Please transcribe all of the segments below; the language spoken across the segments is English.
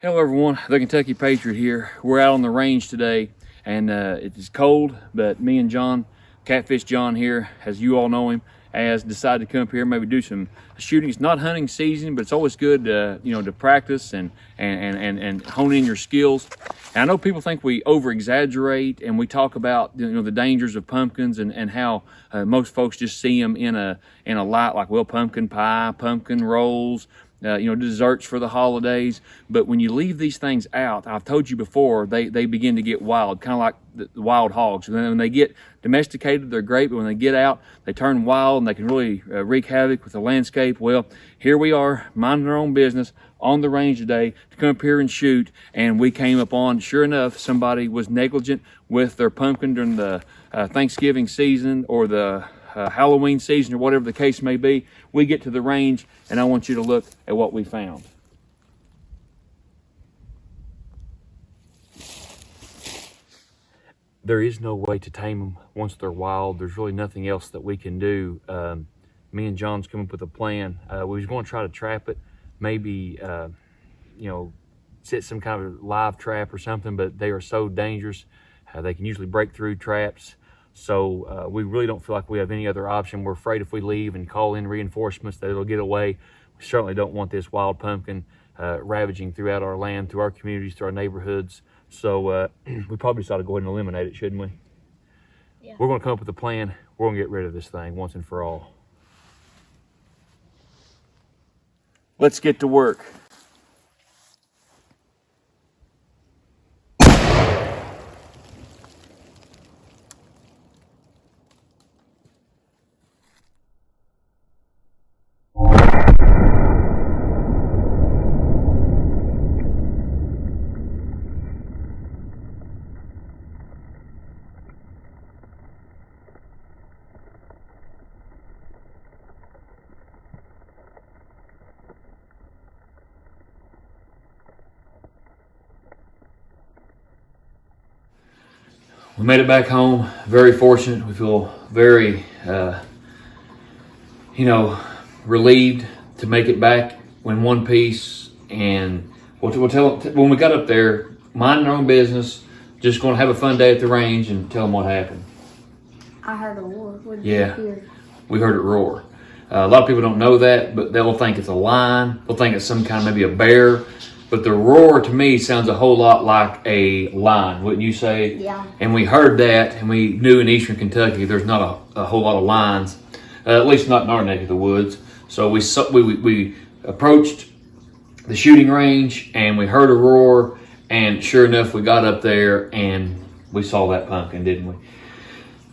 Hello everyone, the Kentucky Patriot here. We're out on the range today and it is cold, but me and John, Catfish John here, as you all know him, has decided to come up here, maybe do some shooting. It's not hunting season, but it's always good to practice and hone in your skills. And I know people think we over exaggerate and we talk about the dangers of pumpkins and how most folks just see them in a light, like, well, pumpkin pie, pumpkin rolls, desserts for the holidays. But when you leave these things out, I've told you before, they begin to get wild, kind of like the wild hogs. And then when they get domesticated, they're great, but when they get out, they turn wild and they can really wreak havoc with the landscape. Well, here we are, minding our own business on the range today to come up here and shoot. And we came upon, sure enough, somebody was negligent with their pumpkin during the Thanksgiving season or the Halloween season or whatever the case may be. We get to the range and I want you to look at what we found. There is no way to tame them once they're wild. There's really nothing else that we can do. Me and John's come up with a plan. We was going to try to trap it, maybe set some kind of live trap or something, but they are so dangerous. They can usually break through traps. So we really don't feel like we have any other option. We're afraid if we leave and call in reinforcements that it'll get away. We certainly don't want this wild pumpkin ravaging throughout our land, through our communities, through our neighborhoods. So we probably just ought to go ahead and eliminate it, shouldn't we? Yeah. We're going to come up with a plan. We're going to get rid of this thing once and for all. Let's get to work. We made it back home. Very fortunate. We feel very, relieved to make it back in one piece. And we'll tell when we got up there, minding our own business, just going to have a fun day at the range and tell them what happened. I heard a roar. What did Yeah, you hear? we heard it roar. A lot of people don't know that, but they'll think it's a lion. They'll think it's some kind, maybe a bear. But the roar to me sounds a whole lot like a lion, wouldn't you say? Yeah. And we heard that, and we knew in eastern Kentucky there's not a whole lot of lions, at least not in our neck of the woods. So we approached the shooting range, and we heard a roar, and sure enough, we got up there, and we saw that pumpkin, didn't we?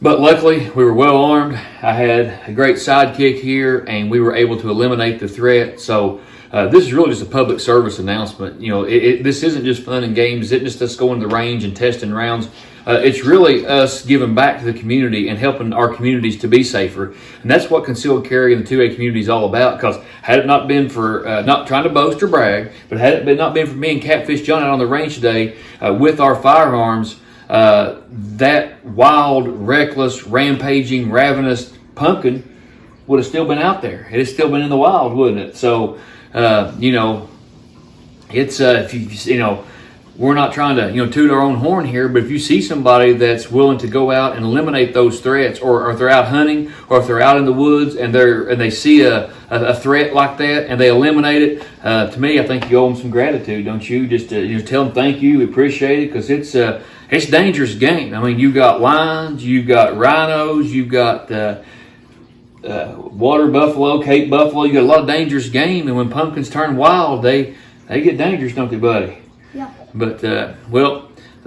But luckily, we were well armed. I had a great sidekick here, and we were able to eliminate the threat. So this is really just a public service announcement. This isn't just fun and games. It's just us going to the range and testing rounds. It's really us giving back to the community and helping our communities to be safer. And that's what concealed carry in the 2A community is all about. Because had it not been for, not trying to boast or brag, but had it not been for me and Catfish John out on the range today with our firearms, that wild, reckless, rampaging, ravenous pumpkin would have still been out there. It has still been in the wild, wouldn't it? So, it's we're not trying to toot our own horn here, but if you see somebody that's willing to go out and eliminate those threats, or if they're out hunting, or if they're out in the woods and they see a threat like that and they eliminate it, to me, I think you owe them some gratitude, don't you? Just to tell them thank you, we appreciate it, because it's a dangerous game. I mean, you got lions, you got rhinos, you got water buffalo, Cape buffalo. You got a lot of dangerous game, and when pumpkins turn wild, they get dangerous, don't they, buddy? Yeah. But the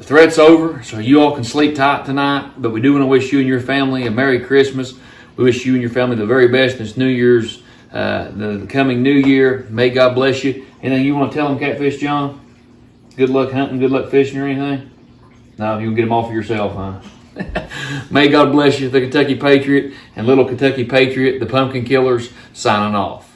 threat's over, so you all can sleep tight tonight. But we do want to wish you and your family a Merry Christmas. We wish you and your family the very best in this New Year's, the coming New Year. May God bless you. Anything you want to tell them, Catfish John? Good luck hunting, good luck fishing, or anything? No, you'll get them all for yourself, huh? May God bless you, the Kentucky Patriot and Little Kentucky Patriot, the Pumpkin Killers, signing off.